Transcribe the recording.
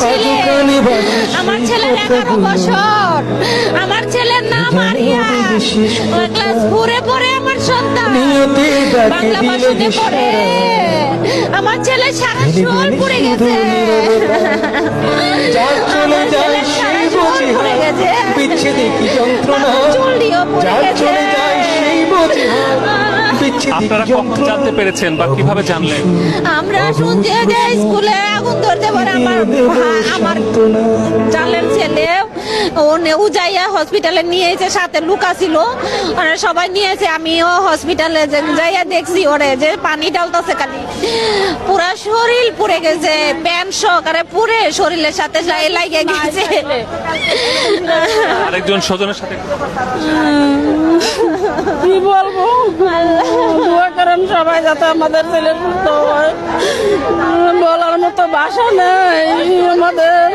ছেলে, আমার ছেলের 11 বছর, আমার ছেলের নাম আরিয়া, ক্লাস 4-এ পড়ে আমার সন্তান, বাংলা ভাষাতে পড়ে। আমার ছেলে সারা শরীর পুড়ে গেছে, চলে যায় সেই বোঝে বিচ্ছেদে কি যন্ত্রণা, চুলটিও পুড়ে যার গেছে। চলে যায় সেই বোঝে বিচ্ছেদে আপনারা কি কখন যন্ত্রণা। জানতে পেরেছেন বা কিভাবে জানলেন? আমরা শুনছি যে স্কুলে আগুন ধরতে পারে আমার জালের ছেলে উজাইয়া হসপিটালে নিয়েছে, সাথে লুকা ছিল, ওরা সবাই নিয়েছে। আমিও হসপিটালে যাইয়া দেখছি ওরে যে পানি ডালতেছে, খালি পুরা শরীর পুড়ে গেছে, প্যান্ট সহকারে পুড়ে শরীরের সাথে লাগিয়ে গেছে। আরেকজন স্বজনের সাথে কি বলবো, দোয়া করেন সবাই যাতে আমাদের ছেলের সুস্থ হয়। বলার মতো ভাষা নেই আমাদের।